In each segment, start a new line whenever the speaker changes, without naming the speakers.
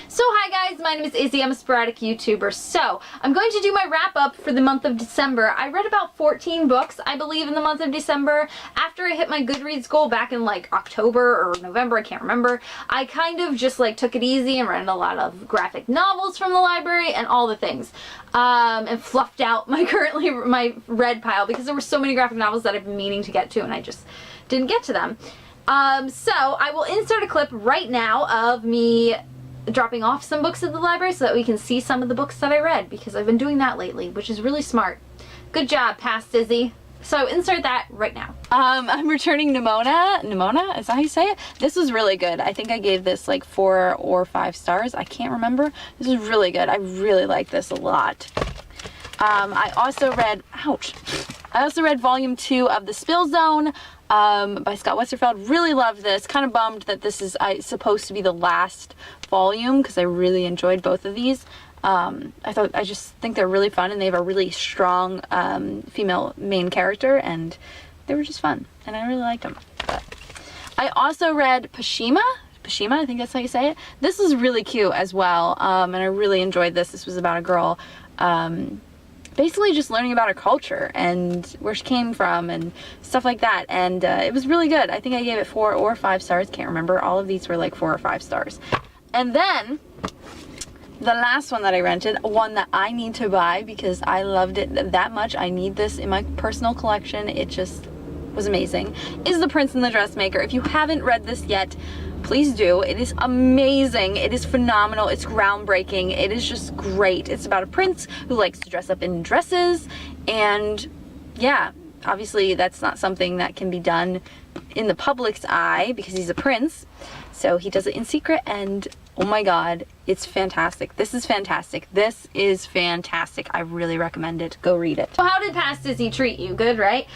So hi guys, my name is Izzy. I'm a sporadic YouTuber. So I'm going to do my wrap up for the month of December. I read about 14 books, I believe, in the month of December. After I hit my Goodreads goal back in like October or November, I can't remember, I kind of just like took it easy and read a lot of graphic novels from the library and all the things. And fluffed out my read pile because there were so many graphic novels that I've been meaning to get to and I just didn't get to them. So I will insert a clip right now of me dropping off some books at the library so that we can see some of the books that I read, because I've been doing that lately, which is really smart. Good job, Past Izzy. So insert that right now. I'm returning Nimona. Nimona? Is that how you say it? This was really good. I think I gave this like 4 or 5 stars. I can't remember. This is really good. I really like this a lot. I also read, I also read volume 2 of The Spill Zone by Scott Westerfeld. Really loved this. Kind of bummed that this is supposed to be the last volume because I really enjoyed both of these. I just think they're really fun and they have a really strong female main character and they were just fun and I really liked them. But I also read Pashima, I think that's how you say it. This was really cute as well, and I really enjoyed this. This was about a girl basically just learning about her culture and where she came from and stuff like that, and it was really good. I think I gave it 4 or 5 stars, can't remember. All of these were like 4 or 5 stars. And then the last one that I rented, one that I need to buy because I loved it that much, I need this in my personal collection, it just was amazing, is The Prince and the Dressmaker. If you haven't read this yet, please do. It is amazing. It is phenomenal. It's groundbreaking. It is just great. It's about a prince who likes to dress up in dresses, and yeah, obviously that's not something that can be done in the public's eye because he's a prince, so he does it in secret, and oh my god, it's fantastic. This is fantastic. This is fantastic. I really recommend it. Go read it. So how did Past Izzy treat you? Good, right?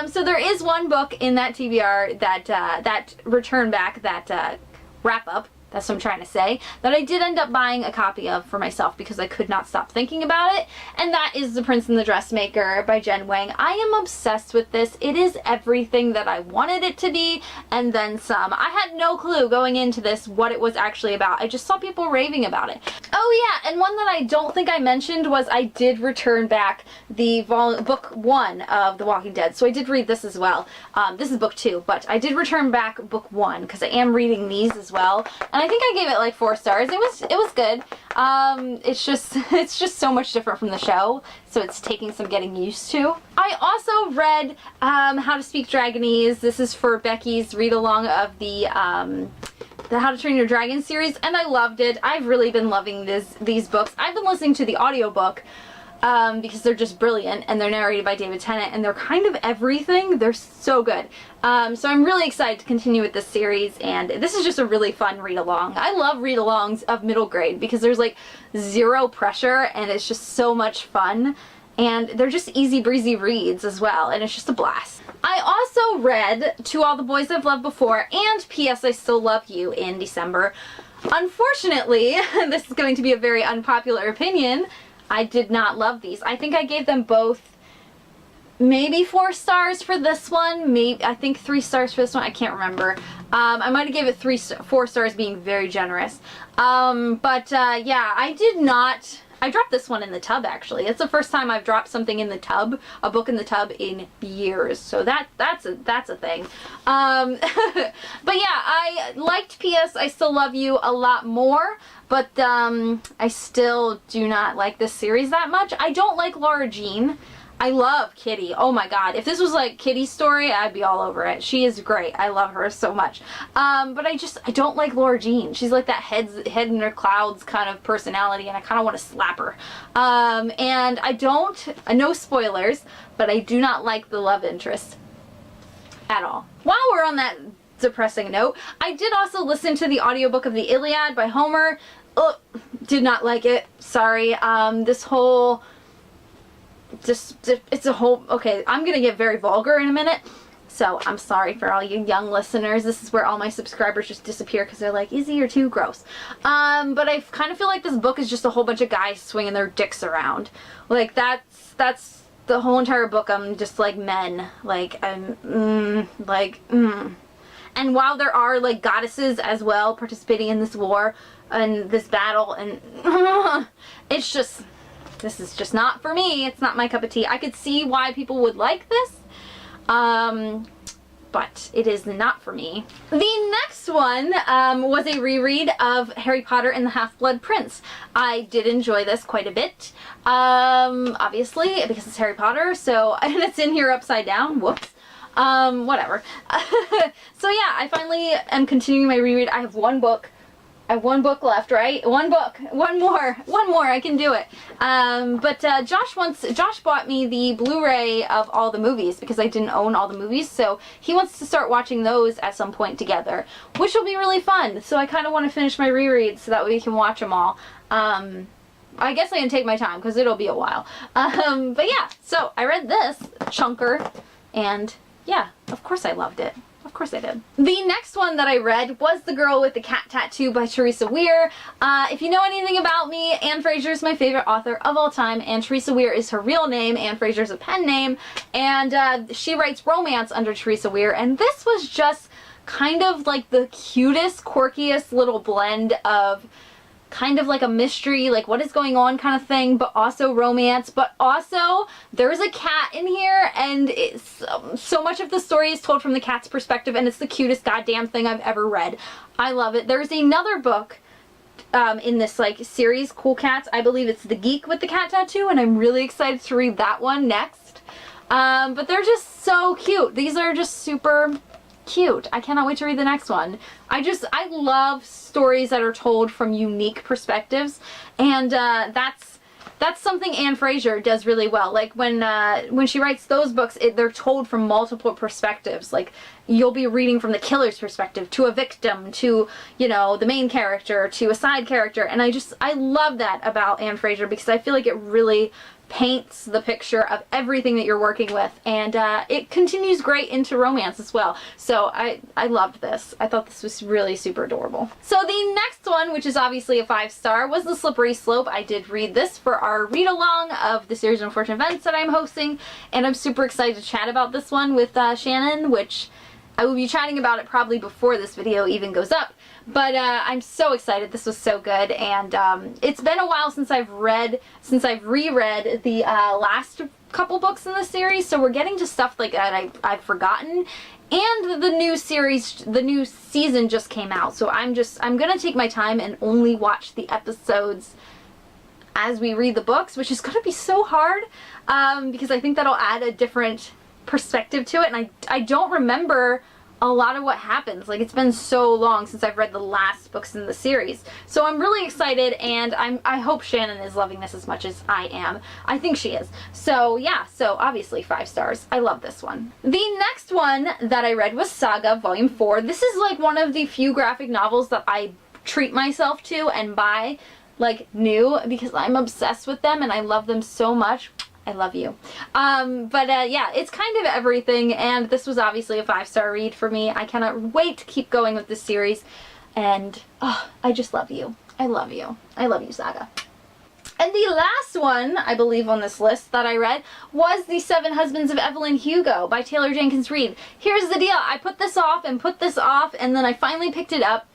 So there is one book in that TBR that return back, that wrap up, that's what I'm trying to say, that I did end up buying a copy of for myself because I could not stop thinking about it, and that is The Prince and the Dressmaker by Jen Wang. I am obsessed with this. It is everything that I wanted it to be, and then some. I had no clue going into this what it was actually about. I just saw people raving about it. Oh yeah, and one that I don't think I mentioned was I did return back the book 1 of The Walking Dead, so I did read this as well. This is book 2, but I did return back book 1 because I am reading these as well, and I think I gave it like 4 stars. It was good. It's just so much different from the show, so it's taking some getting used to. I also read How to Speak Dragonese. This is for Becky's read along of the How to Train Your Dragon series, and I loved it. I've really been loving these books. I've been listening to the audiobook because they're just brilliant, and they're narrated by David Tennant, and they're kind of everything. They're so good. So I'm really excited to continue with this series, and this is just a really fun read-along. I love read-alongs of middle grade because there's like 0 pressure, and it's just so much fun, and they're just easy breezy reads as well, and it's just a blast. I also read To All the Boys I've Loved Before and P.S. I Still Love You in December. Unfortunately, this is going to be a very unpopular opinion, I did not love these. I think I gave them both maybe 4 stars for this one, I think 3 stars for this one, I can't remember. I might have gave it 4 stars being very generous. Yeah, I did not. I dropped this one in the tub actually. It's the first time I've dropped something in the tub, a book in the tub, in years. So that's a thing. But yeah, I liked P.S. I Still Love You a lot more, but I still do not like this series that much. I don't like Laura Jean. I love Kitty. Oh my god. If this was like Kitty's story, I'd be all over it. She is great. I love her so much. But I don't like Laura Jean. She's like that head in her clouds kind of personality, and I kind of want to slap her. And no spoilers, but I do not like the love interest at all. While we're on that depressing note, I did also listen to the audiobook of the Iliad by Homer. Ugh, did not like it. Sorry. It's a whole, okay, I'm gonna get very vulgar in a minute, so I'm sorry for all you young listeners. This is where all my subscribers just disappear because they're like, Izzy, you're too gross. But I kind of feel like this book is just a whole bunch of guys swinging their dicks around. Like, that's the whole entire book. I'm just like, men. Like, And while there are like goddesses as well participating in this war and this battle, and it's just, this is just not for me. It's not my cup of tea. I could see why people would like this, but it is not for me. The next one was a reread of Harry Potter and the Half-Blood Prince. I did enjoy this quite a bit, obviously, because it's Harry Potter, so, and it's in here upside down, whoops. Whatever. So yeah, I finally am continuing my reread. I have one book. I have one book left, right? One book. One more, I can do it. But Josh bought me the Blu-ray of all the movies because I didn't own all the movies, so he wants to start watching those at some point together, which will be really fun. So I kind of want to finish my rereads so that we can watch them all. I guess I can take my time because it'll be a while. But yeah, so I read this chunker, and yeah, of course I loved it. Of course I did. The next one that I read was The Girl with the Cat Tattoo by Teresa Weir. If you know anything about me, Anne Fraser is my favorite author of all time, and Teresa Weir is her real name. Anne Fraser is a pen name, and she writes romance under Teresa Weir, and this was just kind of like the cutest, quirkiest little blend of kind of like a mystery, like what is going on kind of thing, but also romance, but also there's a cat in here, and it's, so much of the story is told from the cat's perspective, and it's the cutest goddamn thing I've ever read. I love it. There's another book in this like series, Cool Cats. I believe it's The Geek with the Cat Tattoo, and I'm really excited to read that one next. But they're just so cute. These are just super cute. I cannot wait to read the next one. I love stories that are told from unique perspectives, and that's something Anne Fraser does really well. Like when she writes those books, they're told from multiple perspectives. Like you'll be reading from the killer's perspective to a victim to, you know, the main character to a side character, and I love that about Anne Fraser because I feel like it really paints the picture of everything that you're working with, and it continues great into romance as well. So I loved this. I thought this was really super adorable. So the next one, which is obviously a 5-star, was The Slippery Slope. I did read this for our read-along of the series of unfortunate events that I'm hosting, and I'm super excited to chat about this one with Shannon, which I will be chatting about it probably before this video even goes up. But I'm so excited. This was so good, and it's been a while since I've reread the last couple books in the series, so we're getting to stuff like that I've forgotten. And the new series, the new season just came out, so I'm gonna take my time and only watch the episodes as we read the books, which is gonna be so hard because I think that'll add a different perspective to it, and I don't remember a lot of what happens. Like, it's been so long since I've read the last books in the series. So I'm really excited, and I hope Shannon is loving this as much as I am. I think she is. So yeah, so obviously 5 stars. I love this one. The next one that I read was Saga Volume 4. This is like one of the few graphic novels that I treat myself to and buy like new because I'm obsessed with them and I love them so much. I love you. Yeah, it's kind of everything, and this was obviously a 5-star read for me. I cannot wait to keep going with this series, and I just love you. I love you. I love you, Saga. And the last one, I believe, on this list that I read was The 7 Husbands of Evelyn Hugo by Taylor Jenkins Reid. Here's the deal. I put this off, and then I finally picked it up.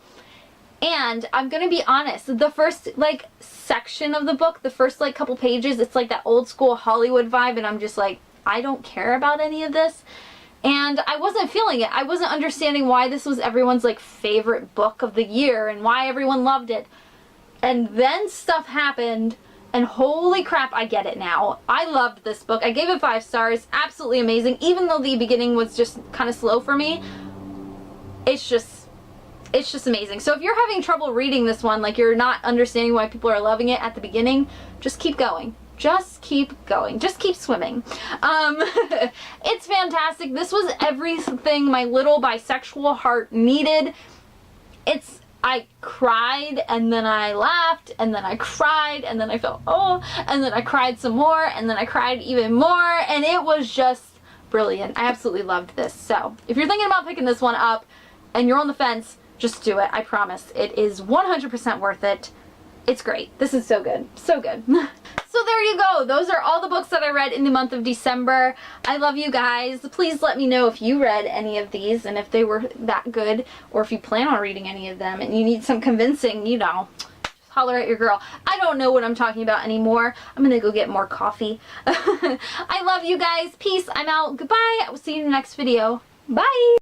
And I'm gonna be honest, the first like section of the book, the first like couple pages, it's like that old school Hollywood vibe, and I'm just like, I don't care about any of this. And I wasn't feeling it. I wasn't understanding why this was everyone's like favorite book of the year and why everyone loved it. And then stuff happened, and holy crap, I get it now. I loved this book. I gave it 5 stars, absolutely amazing. Even though the beginning was just kind of slow for me, it's just amazing. So if you're having trouble reading this one, like you're not understanding why people are loving it at the beginning, just keep going. Just keep going. Just keep swimming. It's fantastic. This was everything my little bisexual heart needed. I cried, and then I laughed, and then I cried, and then I felt, oh, and then I cried some more, and then I cried even more, and it was just brilliant. I absolutely loved this. So if you're thinking about picking this one up and you're on the fence, just do it. I promise. It is 100% worth it. It's great. This is so good. So good. So there you go. Those are all the books that I read in the month of December. I love you guys. Please let me know if you read any of these and if they were that good, or if you plan on reading any of them and you need some convincing, you know, just holler at your girl. I don't know what I'm talking about anymore. I'm gonna go get more coffee. I love you guys. Peace. I'm out. Goodbye. I will see you in the next video. Bye.